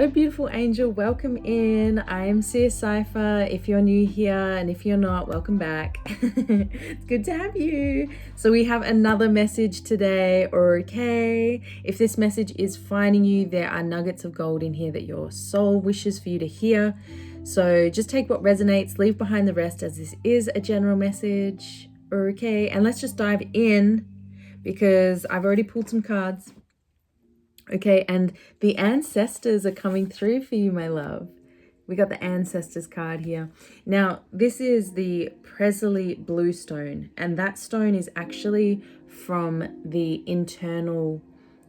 Hello beautiful angel, welcome in. I am Seer Cypher. If you're new here and if you're not, welcome back. It's good to have you. So we have another message today. Okay, if this message is finding you, there are nuggets of gold in here that your soul wishes for you to hear. So just take what resonates, leave behind the rest, as this is a general message. Okay, and let's just dive in because I've already pulled some cards. Okay, and the ancestors are coming through for you, my love. We got the ancestors card here. Now, this is the Presley blue stone, and that stone is actually from the internal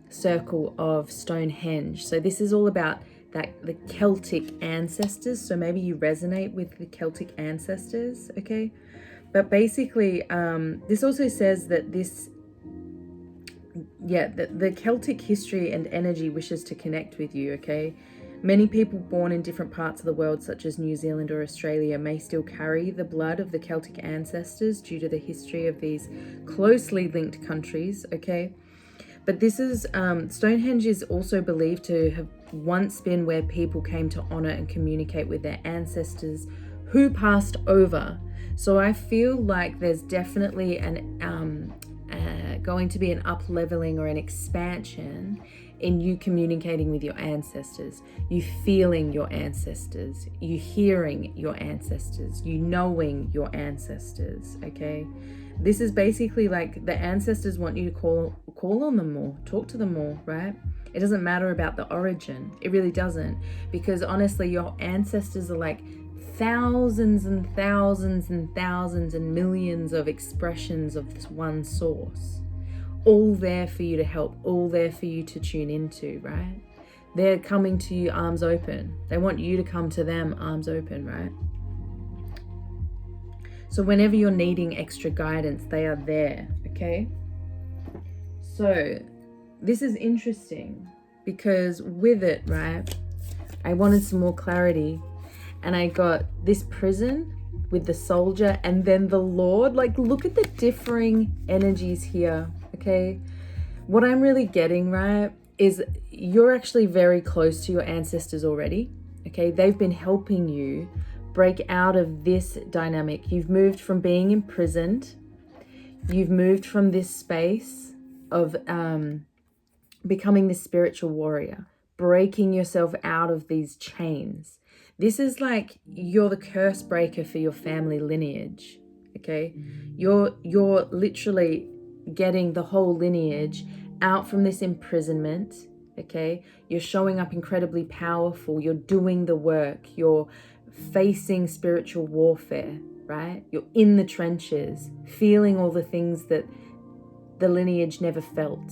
circle of Stonehenge. So this is all about the Celtic ancestors. So maybe you resonate with the Celtic ancestors, okay? But basically, this also says that the Celtic history and energy wishes to connect with you, okay? Many people born in different parts of the world, such as New Zealand or Australia, may still carry the blood of the Celtic ancestors due to the history of these closely linked countries, okay? But this is, Stonehenge is also believed to have once been where people came to honor and communicate with their ancestors who passed over. So I feel like there's definitely going to be an up-leveling or an expansion in you communicating with your ancestors, you feeling your ancestors, you hearing your ancestors, you knowing your ancestors, okay? This is basically like the ancestors want you to call on them more, talk to them more, right? It doesn't matter about the origin. It really doesn't, because honestly, your ancestors are like thousands and thousands and thousands and millions of expressions of this one source, all there for you to help, all there for you to tune into, right? They're coming to you arms open. They want you to come to them arms open, right? So whenever you're needing extra guidance, they are there, okay? So this is interesting because with it, right, I wanted some more clarity, and I got this prison with the soldier and then the Lord. Like, look at the differing energies here, okay? What I'm really getting, right, is you're actually very close to your ancestors already, okay? They've been helping you break out of this dynamic. You've moved from being imprisoned. You've moved from this space of becoming this spiritual warrior, breaking yourself out of these chains. This is like you're the curse breaker for your family lineage, okay? You're literally getting the whole lineage out from this imprisonment, okay? You're showing up incredibly powerful. You're doing the work. You're facing spiritual warfare, right? You're in the trenches, feeling all the things that the lineage never felt,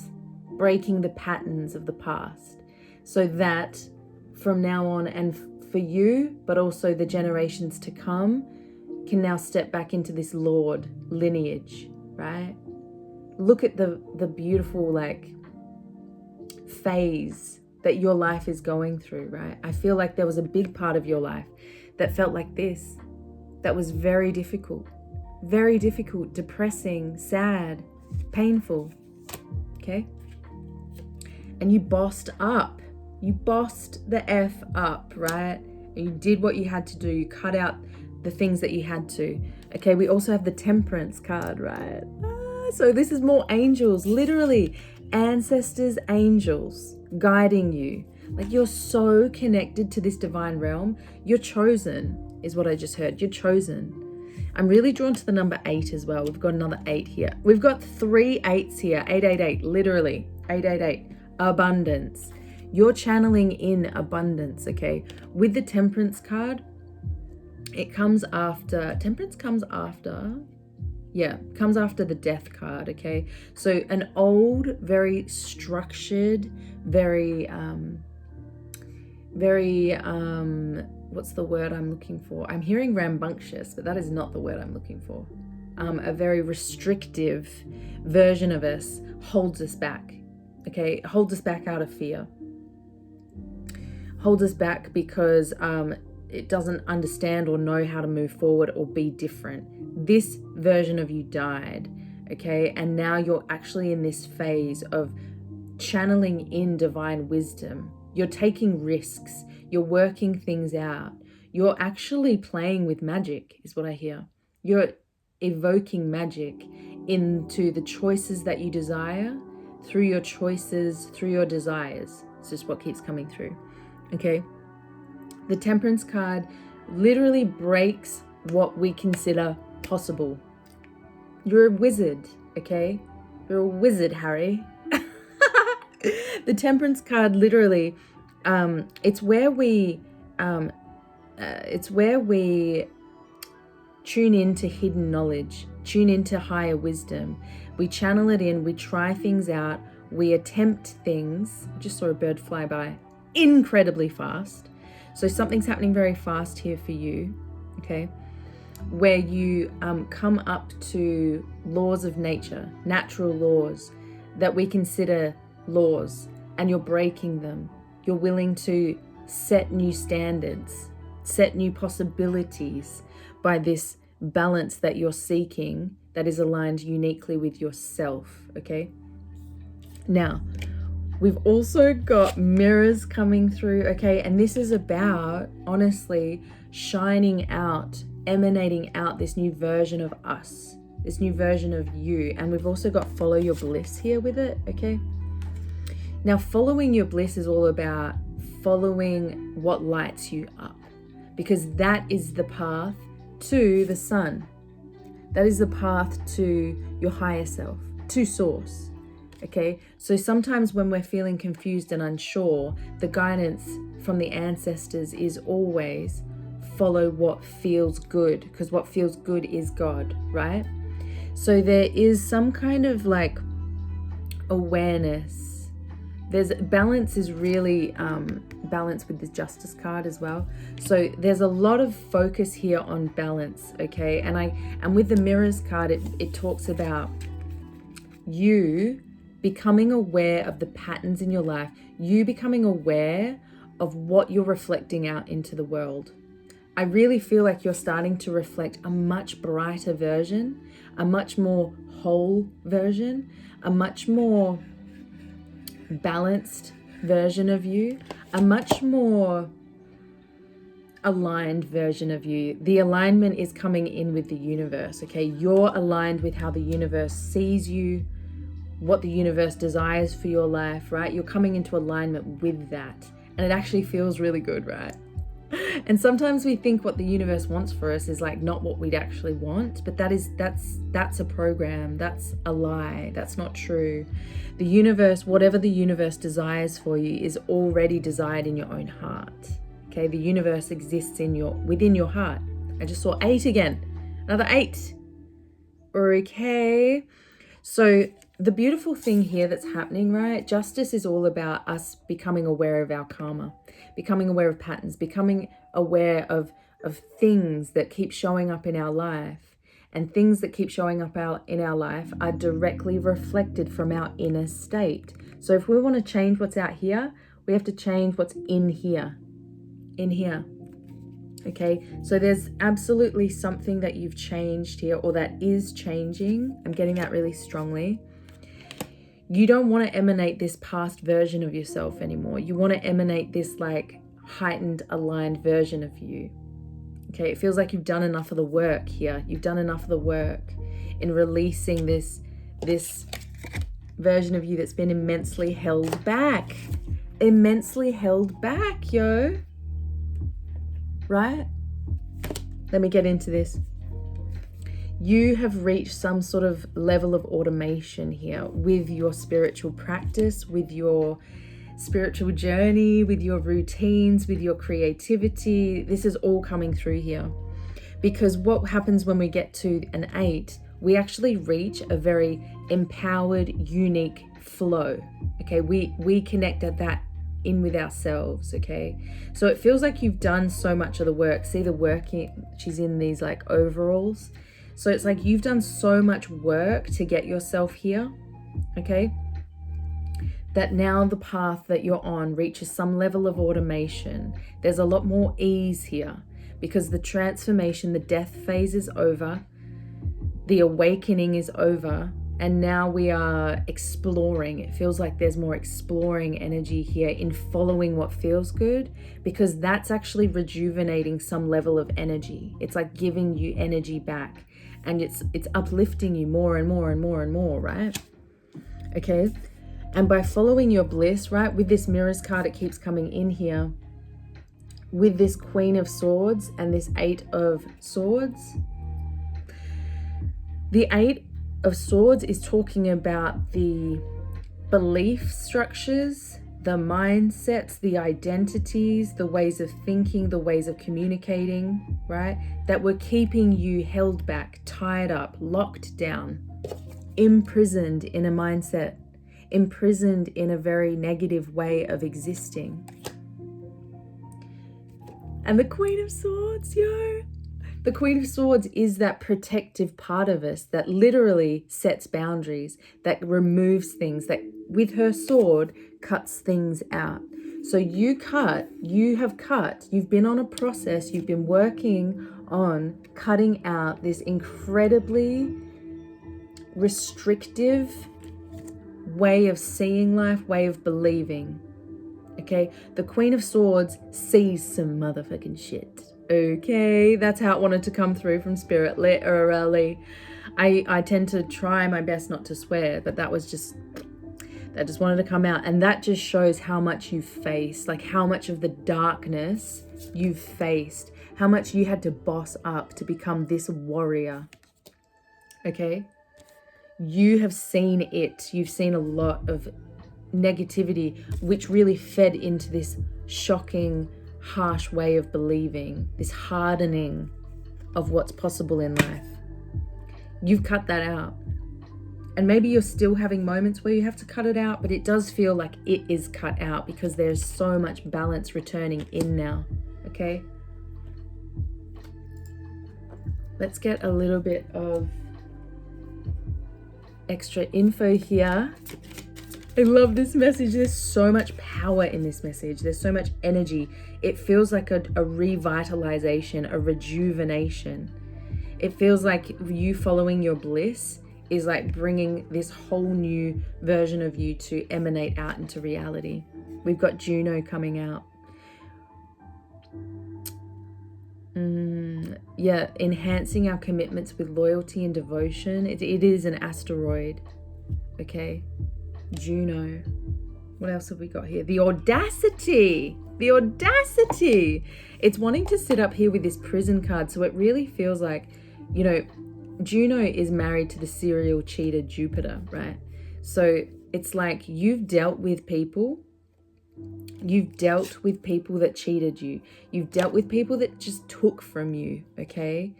breaking the patterns of the past, so that from now on, and for you, but also the generations to come, can now step back into this Lord lineage, right? Look at the beautiful like phase that your life is going through, right? I feel like there was a big part of your life that felt like this, that was very difficult, depressing, sad, painful, okay? And you bossed up. You bossed the F up, right? And you did what you had to do. You cut out the things that you had to. Okay, we also have the Temperance card, right? So this is more angels, literally ancestors, angels guiding you. Like, you're so connected to this divine realm. You're chosen, is what I just heard. You're chosen. I'm really drawn to the number 8 as well. We've got another 8 here. We've got 3 8s here. 888, literally. 888. Abundance. You're channeling in abundance, okay? With the Temperance card, it comes after, Temperance comes after, comes after the Death card, okay? So an old, very structured, very, what's the word I'm looking for? I'm hearing rambunctious, but that is not the word I'm looking for. A very restrictive version of us holds us back, okay? Holds us back out of fear. Holds us back because it doesn't understand or know how to move forward or be different. This version of you died, okay? And now you're actually in this phase of channeling in divine wisdom, You're taking risks. You're working things out. You're actually playing with magic, is what I hear. You're evoking magic into the choices that you desire through your choices, through your desires. It's just what keeps coming through. Okay? The Temperance card literally breaks what we consider possible. You're a wizard, okay? You're a wizard, Harry. The Temperance card literally, it's where we tune into hidden knowledge, tune into higher wisdom. We channel it in, we try things out, we attempt things. I just saw a bird fly by incredibly fast. So something's happening very fast here for you, okay? Where you come up to laws of nature, natural laws that we consider laws, and you're breaking them. You're willing to set new standards, set new possibilities by this balance that you're seeking that is aligned uniquely with yourself, okay? Now, we've also got mirrors coming through, okay? And this is about, honestly, shining out, emanating out this new version of us, this new version of you. And we've also got follow your bliss here with it, okay? Now, following your bliss is all about following what lights you up, because that is the path to the sun. That is the path to your higher self, to source. Okay, so sometimes when we're feeling confused and unsure, the guidance from the ancestors is always follow what feels good, because what feels good is God, right? So there is some kind of like awareness. There's balance is really balance with the Justice card as well. So there's a lot of focus here on balance, okay? And with the Mirrors card, it talks about you becoming aware of the patterns in your life, you becoming aware of what you're reflecting out into the world. I really feel like you're starting to reflect a much brighter version, a much more whole version, a much more balanced version of you, a much more aligned version of you. The alignment is coming in with the universe, okay? You're aligned with how the universe sees you, what the universe desires for your life, right? You're coming into alignment with that. And it actually feels really good, right? And sometimes we think what the universe wants for us is like not what we'd actually want, but that's a program, that's a lie, that's not true. The universe, whatever the universe desires for you, is already desired in your own heart. Okay, the universe exists within your heart. I just saw 8 again, another 8. Okay, so the beautiful thing here that's happening, right? Justice is all about us becoming aware of our karma, becoming aware of patterns, becoming aware of things that keep showing up in our life. And things that keep showing up in our life are directly reflected from our inner state. So if we want to change what's out here, we have to change what's in here. In here. Okay, so there's absolutely something that you've changed here, or that is changing. I'm getting that really strongly. You don't want to emanate this past version of yourself anymore. You want to emanate this like heightened, aligned version of you. Okay, it feels like you've done enough of the work here. You've done enough of the work in releasing this version of you that's been immensely held back. Immensely held back, yo. Right? Let me get into this. You have reached some sort of level of automation here with your spiritual practice, with your spiritual journey, with your routines, with your creativity. This is all coming through here. Because what happens when we get to an 8, we actually reach a very empowered, unique flow. Okay, we connect at that in with ourselves, okay? So it feels like you've done so much of the work. See the work, she's in these like overalls. So it's like you've done so much work to get yourself here, okay? That now the path that you're on reaches some level of automation. There's a lot more ease here because the transformation, the death phase is over. The awakening is over. And now we are exploring. It feels like there's more exploring energy here in following what feels good, because that's actually rejuvenating some level of energy. It's like giving you energy back, and it's uplifting you more and more and more and more, right? Okay. And by following your bliss, right, with this Mirrors card, it keeps coming in here with this Queen of Swords and this Eight of Swords. The Eight of Swords is talking about the belief structures, the mindsets, the identities, the ways of thinking, the ways of communicating, right? That were keeping you held back, tied up, locked down, imprisoned in a mindset, imprisoned in a very negative way of existing. And the Queen of Swords, yo. The Queen of Swords is that protective part of us that literally sets boundaries, that removes things, that with her sword cuts things out. So you've been on a process, you've been working on cutting out this incredibly restrictive way of seeing life, way of believing. Okay, the Queen of Swords sees some motherfucking shit. Okay, that's how it wanted to come through from Spirit, literally. I tend to try my best not to swear, but that just wanted to come out. And that just shows how much you've faced, like how much of the darkness you've faced, how much you had to boss up to become this warrior. Okay, you have seen it. You've seen a lot of negativity, which really fed into this shocking, harsh way of believing, this hardening of what's possible in life. You've cut that out. And maybe you're still having moments where you have to cut it out, but it does feel like it is cut out because there's so much balance returning in now. Okay? Let's get a little bit of extra info here. I love this message. There's so much power in this message. There's so much energy. It feels like a revitalization, a rejuvenation. It feels like you following your bliss is like bringing this whole new version of you to emanate out into reality. We've got Juno coming out. Yeah, enhancing our commitments with loyalty and devotion. It is an asteroid. Okay. Juno. What else have we got here? The audacity. The audacity. It's wanting to sit up here with this prison card. So it really feels like, you know, Juno is married to the serial cheater Jupiter, right? So it's like you've dealt with people. You've dealt with people that cheated you. You've dealt with people that just took from you, okay?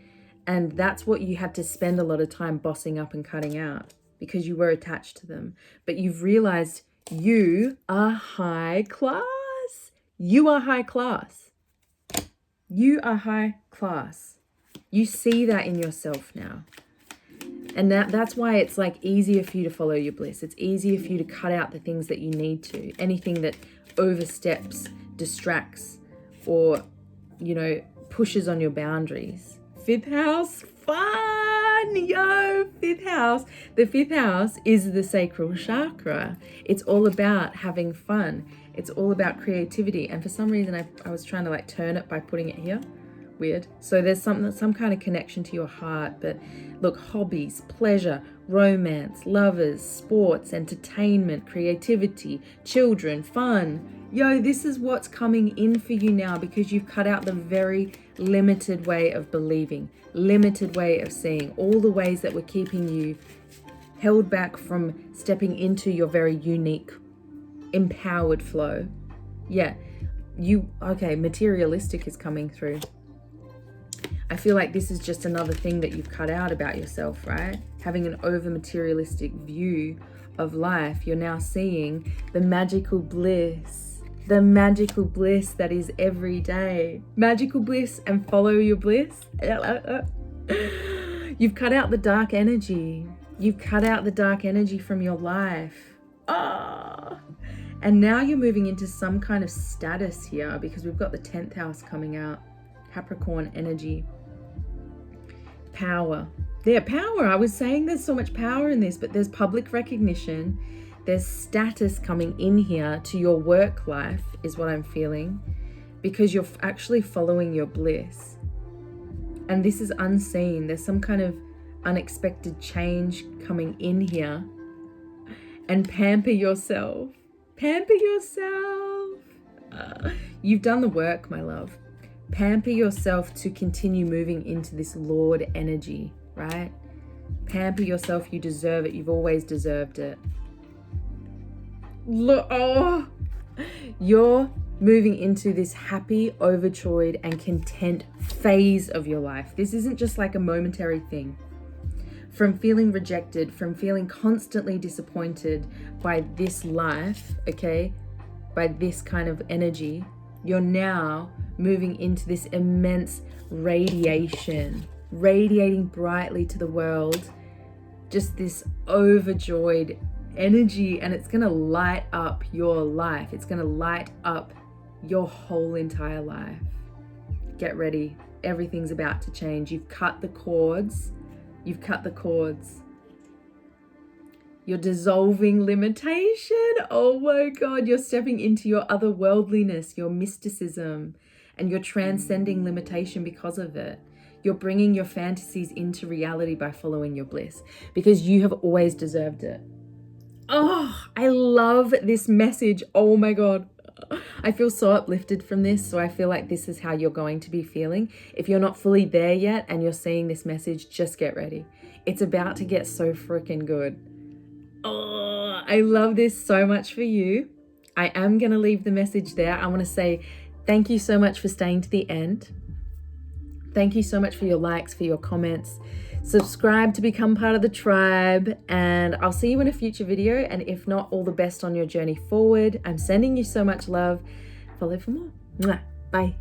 And that's what you had to spend a lot of time bossing up and cutting out because you were attached to them. But you've realized you are high class. You are high class. You are high class. You see that in yourself now. And that's why it's like easier for you to follow your bliss. It's easier for you to cut out the things that you need to. Anything that oversteps, distracts, or, you know, pushes on your boundaries. Fifth house, fun, yo, fifth house. The fifth house is the sacral chakra. It's all about having fun. It's all about creativity. And for some reason, I was trying to like turn it by putting it here. Weird. So there's some kind of connection to your heart. But look, hobbies, pleasure, romance, lovers, sports, entertainment, creativity, children, fun. Yo, this is what's coming in for you now because you've cut out the very limited way of believing, limited way of seeing, all the ways that were keeping you held back from stepping into your very unique, empowered flow. Yeah, okay, materialistic is coming through. I feel like this is just another thing that you've cut out about yourself, right? Having an over materialistic view of life. You're now seeing the magical bliss that is every day. Magical bliss and follow your bliss. You've cut out the dark energy. You've cut out the dark energy from your life. And now you're moving into some kind of status here because we've got the 10th house coming out. Capricorn energy. Power. Yeah, power. I was saying there's so much power in this, but there's public recognition. There's status coming in here to your work life is what I'm feeling, because you're actually following your bliss. And this is unseen. There's some kind of unexpected change coming in here. And pamper yourself. Pamper yourself. You've done the work, my love. Pamper yourself to continue moving into this Lord energy, right? Pamper yourself. You deserve it. You've always deserved it. Look, oh, you're moving into this happy, overjoyed, and content phase of your life. This isn't just like a momentary thing. From feeling rejected, from feeling constantly disappointed by this life, okay, by this kind of energy, you're now moving into this immense radiation, radiating brightly to the world, just this overjoyed energy, and it's going to light up your life. It's going to light up your whole entire life. Get ready. Everything's about to change. You've cut the cords. You've cut the cords. You're dissolving limitation. Oh my God. You're stepping into your otherworldliness, your mysticism, and you're transcending limitation because of it. You're bringing your fantasies into reality by following your bliss, because you have always deserved it. Oh, I love this message. Oh my God. I feel so uplifted from this. So I feel like this is how you're going to be feeling. If you're not fully there yet and you're seeing this message, just get ready. It's about to get so freaking good. Oh, I love this so much for you. I am going to leave the message there. I want to say thank you so much for staying to the end. Thank you so much for your likes, for your comments. Subscribe to become part of the tribe, and I'll see you in a future video. And if not, all the best on your journey forward. I'm sending you so much love. Follow for more. Mwah. Bye.